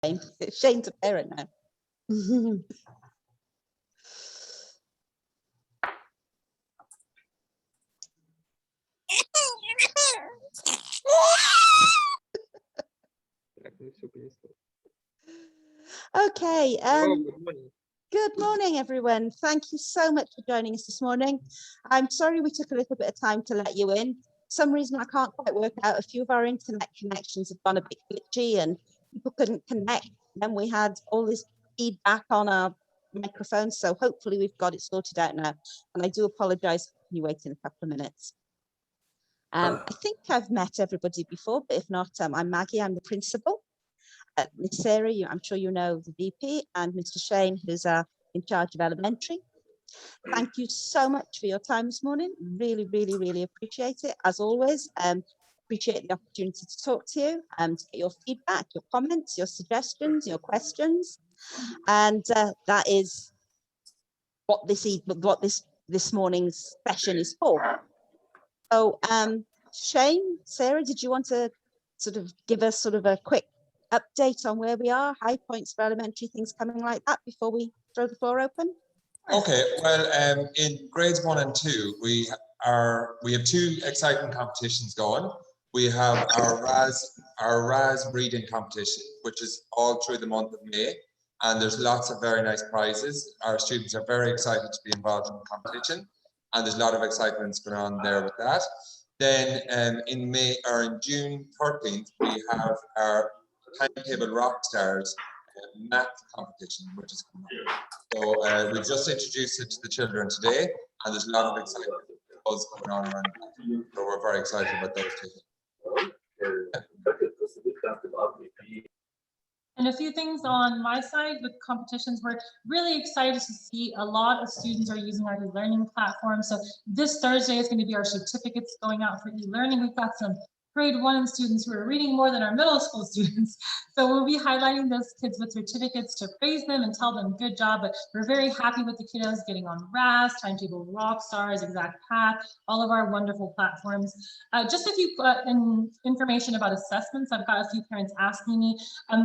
Shane's a parent now. Okay. Good morning. Good morning, everyone. Thank you so much for joining us this morning. I'm sorry we took a little bit of time to let you in. For some reason I can't quite work out. A few of our internet connections have gone a bit glitchy and people couldn't connect. Then we had all this feedback on our microphones, so hopefully we've got it sorted out now. And I do apologise for you waiting a couple of minutes. I think I've met everybody before, but if not, I'm Maggie, I'm the principal. Miss Sarah, I'm sure you know the VP, and Mr. Shane, who's in charge of elementary. Thank you so much for your time this morning. Really, really, really appreciate it. As always, appreciate the opportunity to talk to you, to get your feedback, your comments, your suggestions, your questions. And that is what this morning's session is for. So Shane, Sarah, did you want to sort of give us sort of a quick update on where we are, high points for elementary, things coming like that before we throw the floor open? Okay, well, in grades 1 and 2, we have 2 exciting competitions going. We have our RAS reading competition, which is all through the month of May, and there's lots of very nice prizes. Our students are very excited to be involved in the competition, and there's a lot of excitement going on there with that. Then in June 13th, we have our Timetable Rock Stars math competition, which is coming up. So we've just introduced it to the children today, and there's a lot of excitement buzz going on around that. So we're very excited about those two. And a few things on my side with competitions, we're really excited to see a lot of students are using our e-learning platform. So this Thursday is going to be our certificates going out for e-learning. We've got some grade 1 students who are reading more than our middle school students. So we'll be highlighting those kids with certificates to praise them and tell them good job. But we're very happy with the kiddos getting on RAS, Timetable Rock Stars, Exact Path, all of our wonderful platforms. Just a few information about assessments. I've got a few parents asking me.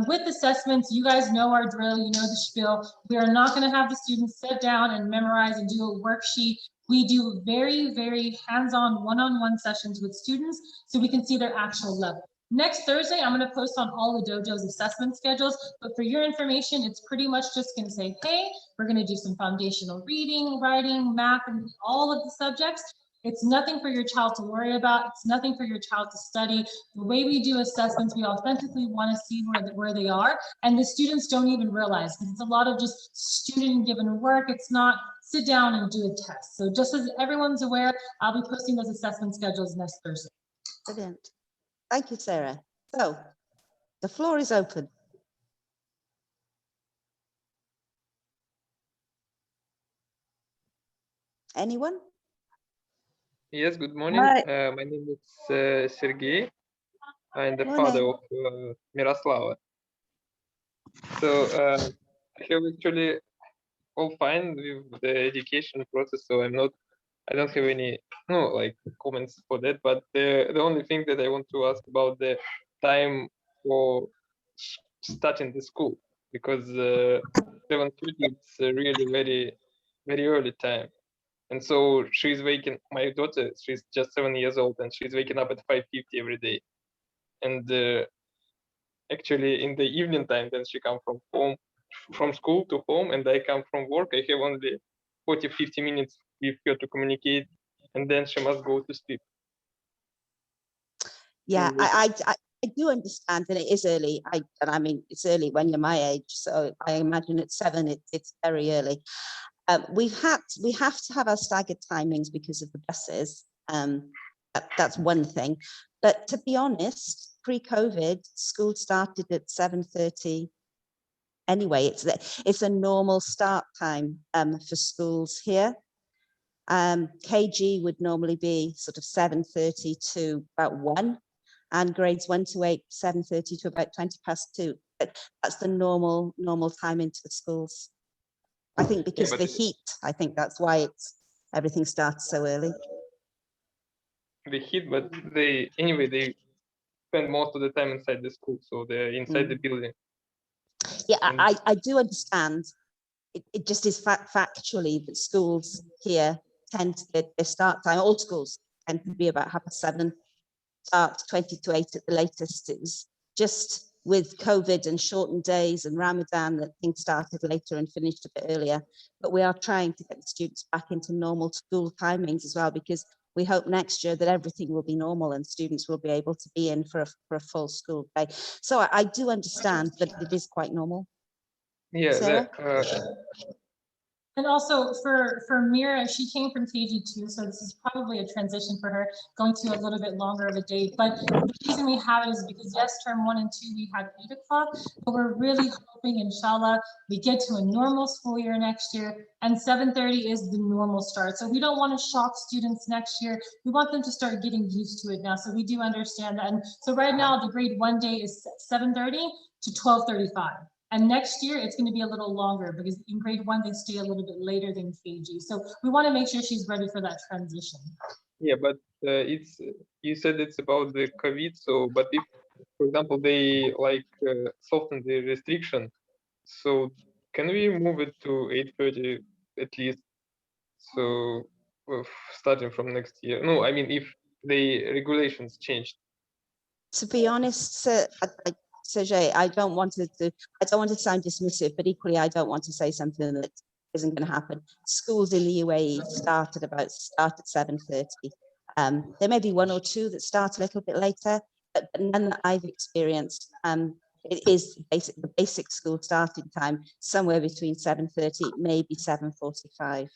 With assessments, you guys know our drill, you know the spiel. We are not going to have the students sit down and memorize and do a worksheet. We do very, very hands-on one-on-one sessions with students so we can see their actual level. Next Thursday, I'm going to post on all the dojo's assessment schedules, but for your information, it's pretty much just going to say, hey, we're going to do some foundational reading, writing, math, and all of the subjects. It's nothing for your child to worry about. It's nothing for your child to study. The way we do assessments, we authentically want to see where they are, and the students don't even realize, because it's a lot of just student-given work. It's not sit down and do a test. So just as everyone's aware, I'll be posting those assessment schedules next Thursday. Brilliant. Thank you, Sarah. So the floor is open. Anyone? Yes, good morning. My name is Sergey. I'm the father of Miroslava. So I have actually all fine with the education process, so I don't have any comments for that. But the only thing that I want to ask about the time for starting the school, because 7:30 it's really very early time, and so she's waking. My daughter, she's just 7 years old, and she's waking up at 5:50 every day, and actually in the evening time, then she comes from school to home, and I come from work. I have only 40-50 minutes with her to communicate, and then she must go to sleep. Yeah, I do understand, and it is early. I mean, it's early when you're my age, so I imagine at 7 it's very early. We have to have our staggered timings because of the buses. That's one thing, but to be honest, pre-COVID, school started at 7:30. Anyway, it's a normal start time for schools here. KG would normally be sort of 7:30 to about 1, and grades 1 to 8, 7:30 to about 2:20. That's the normal time into the schools. I think because of the heat, I think that's why everything starts so early. The heat, but they spend most of the time inside the school, so they're inside the building. Yeah, I do understand. It just is factually that schools here tend to get their start time, all schools tend to be about 7:30, start 20 to 8 at the latest. It was just with COVID and shortened days and Ramadan that things started later and finished a bit earlier. But we are trying to get the students back into normal school timings as well, because we hope next year that everything will be normal and students will be able to be in for a full school day. So I do understand that it is quite normal. Yeah, Sarah? And also for Mira, she came from KG2, so this is probably a transition for her, going to a little bit longer of a day. But the reason we have it is because yes, term 1 and 2, we had 8 o'clock, but we're really hoping, inshallah, we get to a normal school year next year, and 7:30 is the normal start. So we don't want to shock students next year. We want them to start getting used to it now. So we do understand that. And so right now, the grade 1 day is 7:30 to 12:35. And next year, it's going to be a little longer because in grade 1, they stay a little bit later than KG. So we want to make sure she's ready for that transition. Yeah, but it's, you said it's about the COVID. So, but if, for example, they like soften the restriction, so can we move it to 8:30 at least? So starting from next year. No, I mean, if the regulations changed. To be honest, Sergey, I don't want to sound dismissive, but equally I don't want to say something that isn't going to happen. Schools in the UAE start at 7:30. There may be one or two that start a little bit later, but none that I've experienced. It is the basic school starting time somewhere between 7:30, maybe 7:45.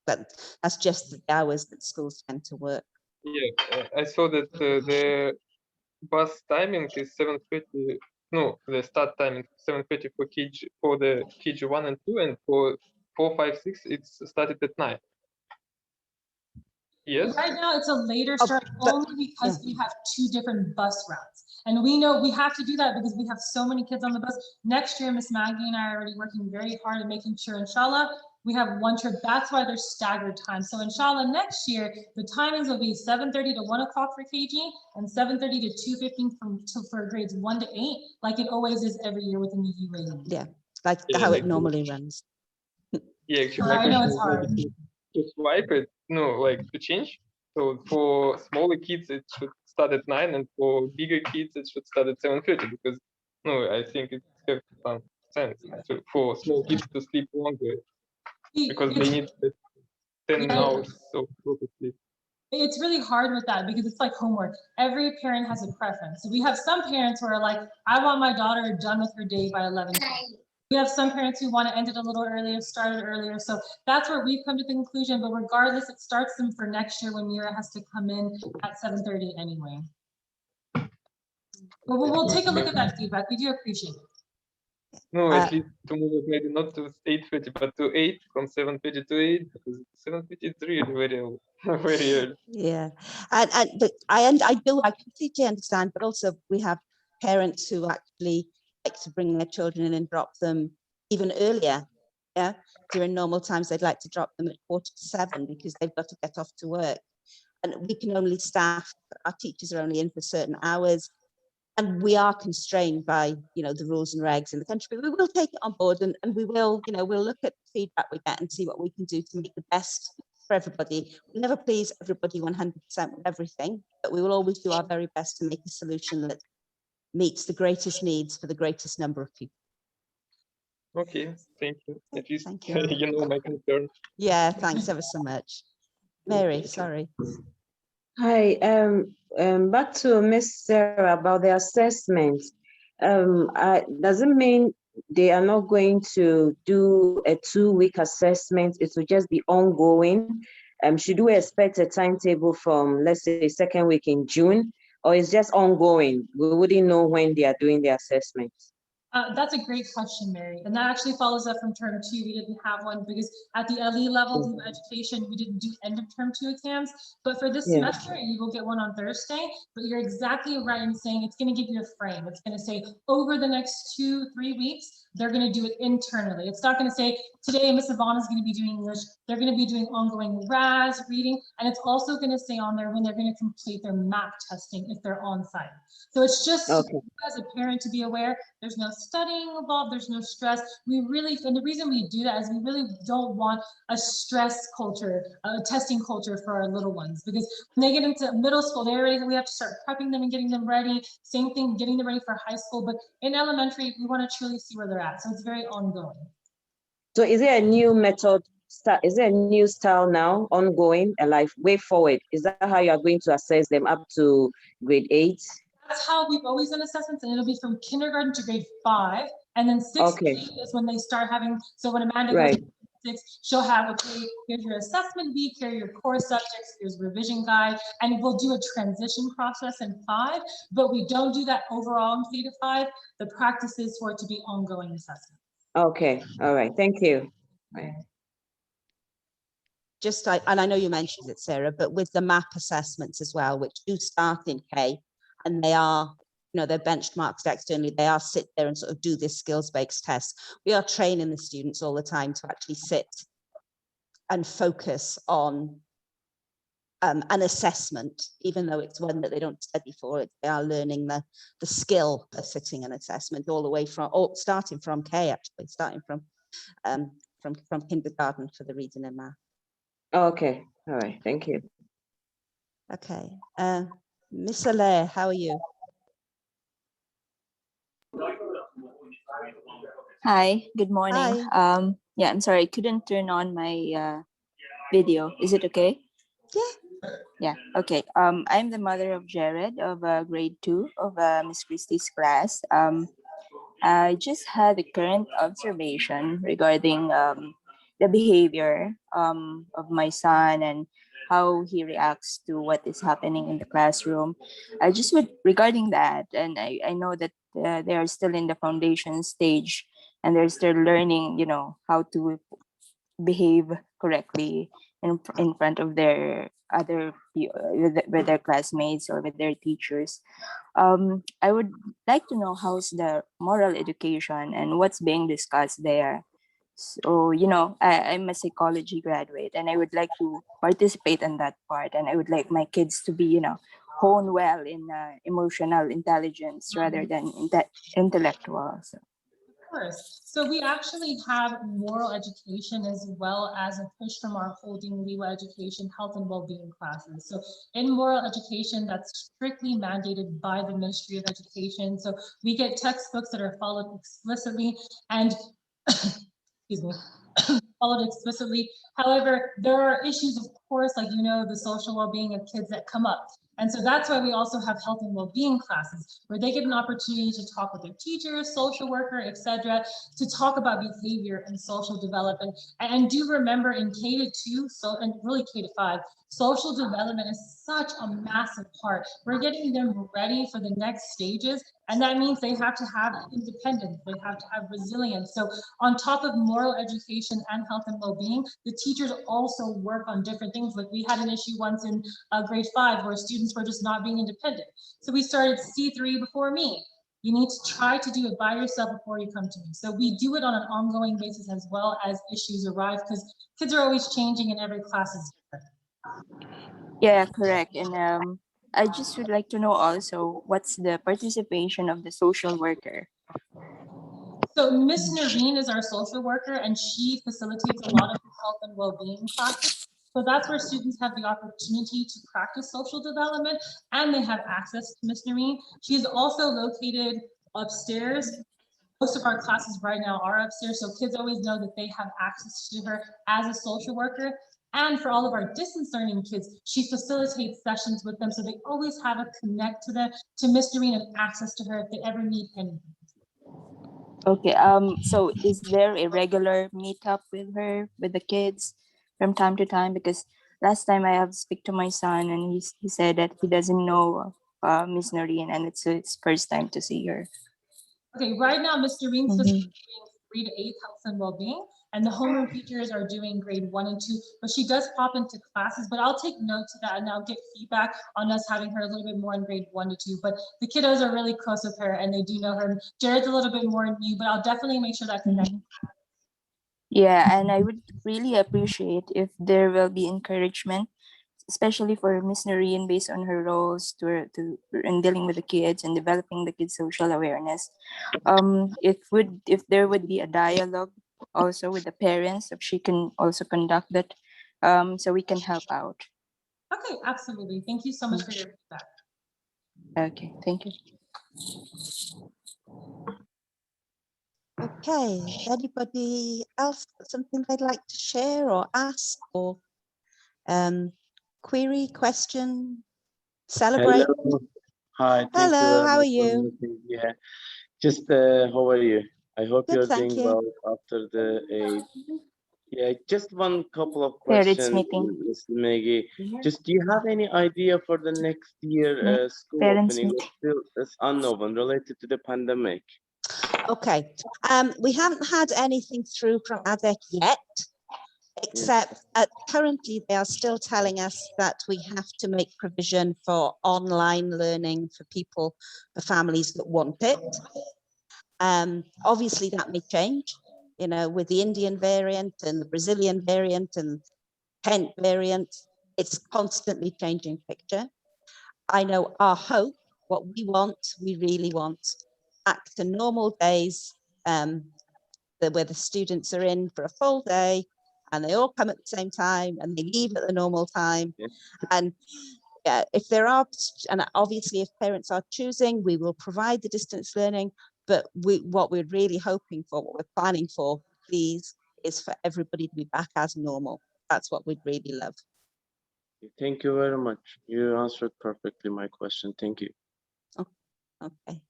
But that's just the hours that schools tend to work. Yeah, I saw that the bus timing is 7:30. No, the start time is 7:30 for the KG1 and 2, and for 4, 5, 6, it's started at 9. Yes. Right now, it's a later start only because we have 2 different bus routes. And we know we have to do that because we have so many kids on the bus. Next year, Miss Maggie and I are already working very hard at making sure, inshallah, we have 1 trip. That's why there's staggered time. So inshallah, next year, the timings will be 7:30 to 1 o'clock for KG and 7:30 to 2:15 for grades 1 to 8, like it always is every year within the UAE. Yeah, like how it normally runs. Yeah, actually, my question is like to swipe it, no, like to change. So for smaller kids, it should start at 9, and for bigger kids, it should start at 7:30, because no, I think it has some sense for small kids to sleep longer, because they need 10 hours of proper sleep. It's really hard with that because it's like homework. Every parent has a preference. So we have some parents who are like, I want my daughter done with her day by 11. We have some parents who want to end it a little earlier, start it earlier. So that's where we've come to the conclusion. But regardless, it starts them for next year when Mira has to come in at 7:30 anyway. But we'll take a look at that feedback. We do appreciate it. No, at least to move it maybe not to 8:30, but to 8, from 7:30 to 8, because 7:30 is really very early. Yeah, but I completely understand, but also we have parents who actually like to bring their children in and drop them even earlier. Yeah, during normal times they'd like to drop them at 6:45 because they've got to get off to work, and we can only staff. Our teachers are only in for certain hours, and we are constrained by the rules and regs in the country. But we will take it on board, and we will we'll look at the feedback we get and see what we can do to make the best for everybody. We'll never please everybody 100% with everything, but we will always do our very best to make a solution that meets the greatest needs for the greatest number of people. Okay, thank you. At least Thank you. you know my concern. Yeah, thanks ever so much. Mary, sorry. Hi, back to Miss Sarah about the assessment. Does it mean they are not going to do a 2-week assessment? It will just be ongoing. Should we expect a timetable from, let's say, the 2nd week in June, or is just ongoing? We wouldn't know when they are doing the assessment. That's a great question, Mary. And that actually follows up from term 2. We didn't have one because at the LE level of education, we didn't do end of term 2 exams. But for this semester, you will get one on Thursday. But you're exactly right in saying it's going to give you a frame. It's going to say over the next 2-3 weeks, they're going to do it internally. It's not going to say today Miss Ivana is going to be doing English. They're going to be doing ongoing RAS, reading, and it's also going to say on there when they're going to complete their MAP testing if they're on site. So it's just as a parent to be aware, there's no studying involved, there's no stress. We really, and the reason we do that is we really don't want a stress culture, a testing culture for our little ones, because when they get into middle school, we have to start prepping them and getting them ready. Same thing, getting them ready for high school. But in elementary, we want to truly see where they're at. So it's very ongoing. So is there a new method? Is there a new style now, ongoing, and like way forward? Is that how you are going to assess them up to grade 8? That's how we've always done assessments, and it'll be from kindergarten to grade 5, and then 6 to 8 is when they start having. So when Amanda goes to 6, she'll have, okay, here's your assessment week, here are your core subjects, here's revision guide, and we'll do a transition process in 5. But we don't do that overall in K to 5. The practice is for it to be ongoing assessment. Okay, all right, thank you. Right. And I know you mentioned it, Sarah, but with the MAP assessments as well, which do start in K, and they are, they're benchmarked externally, they are sit there and sort of do this skills-based test. We are training the students all the time to actually sit and focus on an assessment, even though it's one that they don't study for. They are learning the skill of sitting an assessment all the way from, starting from K, actually, starting from kindergarten for the reading and math. Okay, all right, thank you. Okay, Miss Allaire, how are you? Hi, good morning. Hi. Yeah, I'm sorry, I couldn't turn on my video. Is it okay? Yeah. Yeah, okay. I'm the mother of Jared of grade 2 of Miss Christie's class. I just had a current observation regarding the behavior of my son and how he reacts to what is happening in the classroom. I just would, regarding that, and I know that they are still in the foundation stage and they're still learning, how to behave correctly in front of their other with their classmates or with their teachers. I would like to know how's the moral education and what's being discussed there. So, I'm a psychology graduate and I would like to participate in that part, and I would like my kids to be, honed well in emotional intelligence rather than intellectual. So. Of course. So we actually have moral education as well as a push from our holding LEWA education, health and well-being classes. So in moral education, that's strictly mandated by the Ministry of Education. So we get textbooks that are followed explicitly and, excuse me, followed explicitly. However, there are issues, of course, like, the social well-being of kids that come up. And so that's why we also have health and well-being classes where they get an opportunity to talk with their teachers, social worker, etc., to talk about behavior and social development. And do remember in K to 2, and really K to 5, social development is such a massive part. We're getting them ready for the next stages, and that means they have to have independence, they have to have resilience. So on top of moral education and health and well-being, the teachers also work on different things. Like we had an issue once in grade 5 where students were just not being independent. So we started C3 before me. You need to try to do it by yourself before you come to me. So we do it on an ongoing basis as well as issues arise, because kids are always changing and every class is different. Yeah, correct. And I just would like to know also what's the participation of the social worker. So Miss Noreen is our social worker, and she facilitates a lot of the health and well-being classes. So that's where students have the opportunity to practice social development, and they have access to Miss Noreen. She's also located upstairs. Most of our classes right now are upstairs, so kids always know that they have access to her as a social worker. And for all of our distance learning kids, she facilitates sessions with them, so they always have a connect to Miss Noreen and access to her if they ever need anything. Okay, so is there a regular meetup with her, with the kids from time to time? Because last time I have speak to my son and he said that he doesn't know Miss Noreen and it's his first time to see her. Okay, right now Miss Noreen's doing 3 to 8 health and well-being, and the homeroom teachers are doing grade 1 and 2, but she does pop into classes. But I'll take note to that and I'll get feedback on us having her a little bit more in grade 1 to 2. But the kiddos are really close with her and they do know her. Jared's a little bit more new, but I'll definitely make sure that connect. Yeah, and I would really appreciate if there will be encouragement especially for Miss Noreen, based on her roles in dealing with the kids and developing the kids' social awareness. If there would be a dialogue also with the parents, if she can also conduct that, so we can help out. Okay, absolutely. Thank you so much for your feedback. Okay, thank you. Okay, anybody else got something they'd like to share or ask or query, question, celebrate? Hello. Hi. Thank you Hello, very how are much for you? meeting. Yeah. Just how are you? I hope Good, you're thank doing you. well after the yeah. Just one couple of Parents questions, meeting. Ms. Maggie. Just do you have any idea for the next year school Parents opening? meeting. Still, it's unknown related to the pandemic. Okay, we haven't had anything through from ADEC yet, except currently they are still telling us that we have to make provision for online learning for people, for families that want it. Obviously that may change, you know, with the Indian variant and the Brazilian variant and Kent variant, it's constantly changing picture. I know our hope, what we want, we really want back to normal days, where the students are in for a full day and they all come at the same time and they leave at the normal time. Yeah. And yeah, if there are, and obviously if parents are choosing, we will provide the distance learning, but what we're really hoping for, what we're planning for, please, is for everybody to be back as normal. That's what we'd really love. Thank you very much. You answered perfectly my question. Thank you. Okay.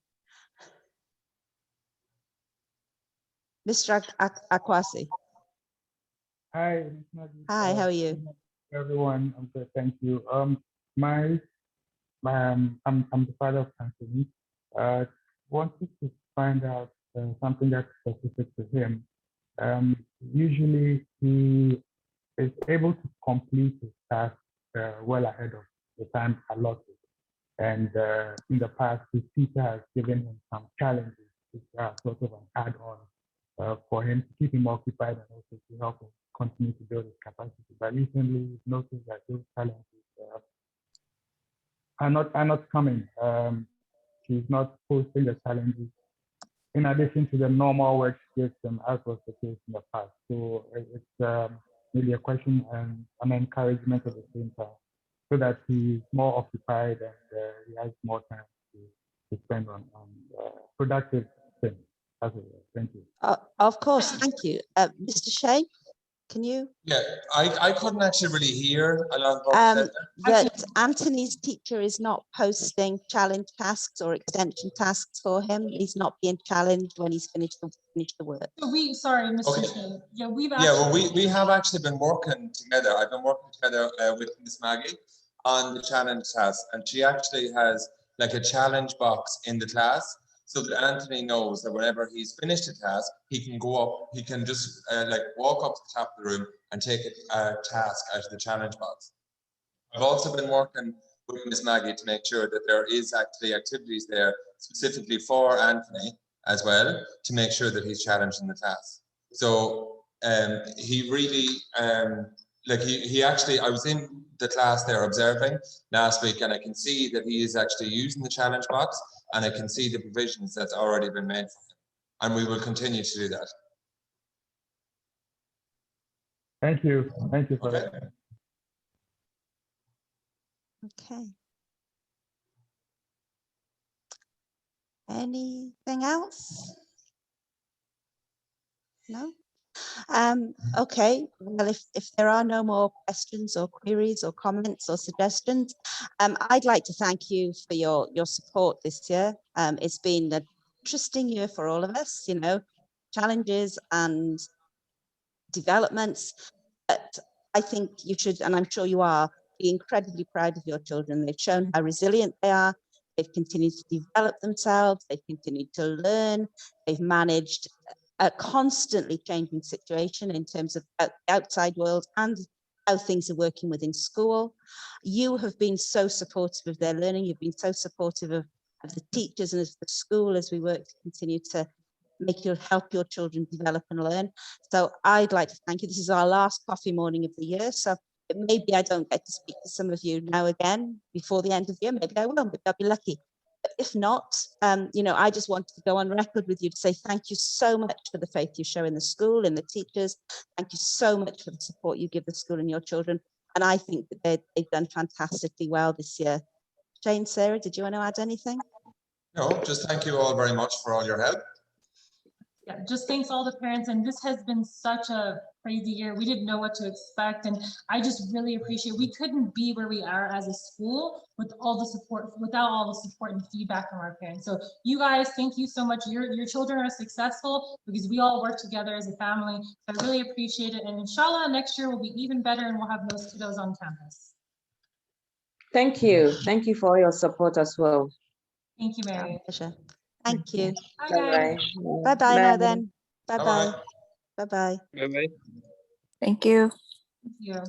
Mr. Akwasi. Hi. Hi, how are you? Everyone, I'm good, thank you. I'm the father of Anthony. Wanted to find out something that's specific to him. Usually he is able to complete his task well ahead of the time allotted. And in the past, his teacher has given him some challenges, which are sort of an add-on for him to keep him occupied and also to help him continue to build his capacity. But recently, we've noticed that those challenges are not coming. She's not posting the challenges in addition to the normal work she gives them, as was the case in the past. So it's maybe a question and an encouragement at the same time, so that he's more occupied and he has more time to spend on productive things. That's it. Thank you. Of course, thank you. Mr. Shea, can you? Yeah, I couldn't actually really hear a lot of what you said there. That Anthony's teacher is not posting challenge tasks or extension tasks for him. He's not being challenged when he's finished the work. Sorry, Mr. Okay. Shea. Yeah, we've Yeah, well, actually, we have actually been working together. I've been working together with Miss Maggie on the challenge task, and she actually has like a challenge box in the class, so that Anthony knows that whenever he's finished a task, he can go up, he can just like walk up to the top of the room and take a task out of the challenge box. I've also been working with Miss Maggie to make sure that there is actually activities there specifically for Anthony as well, to make sure that he's challenged in the task. So he really like he actually, I was in the class there observing last week, and I can see that he is actually using the challenge box, and I can see the provisions that's already been made for him, and we will continue to do that. Thank you for that. Okay. Anything else? No? Okay, well, if there are no more questions or queries or comments or suggestions, I'd like to thank you for your support this year. It's been an interesting year for all of us, you know, challenges and developments, but I think you should, and I'm sure you are, be incredibly proud of your children. They've shown how resilient they are. They've continued to develop themselves. They've continued to learn. They've managed a constantly changing situation in terms of the outside world and how things are working within school. You have been so supportive of their learning. You've been so supportive of the teachers and of the school as we work to continue to help your children develop and learn. So I'd like to thank you. This is our last coffee morning of the year. So Maybe I don't get to speak to some of you now again before the end of the year. Maybe I will. Maybe I'll be lucky. But if not, you know, I just wanted to go on record with you to say thank you so much for the faith you show in the school and the teachers. Thank you so much for the support you give the school and your children. And I think that they've done fantastically well this year. Shane, Sarah, did you want to add anything? No, just thank you all very much for all your help. Yeah, just thanks all the parents. And this has been such a crazy year. We didn't know what to expect. And I just really appreciate, we couldn't be where we are as a school with all the support, without all the support and feedback from our parents. So you guys, thank you so much. Your children are successful because we all work together as a family. So I really appreciate it. And inshallah, next year will be even better and we'll have those kiddos on campus. Thank you. Thank you for your support as well. Thank you, Mary. Pleasure. Thank you. Bye, guys. Bye-bye now then. Bye-bye. Bye-bye. Bye-bye. Bye-bye. Thank you. Thank you.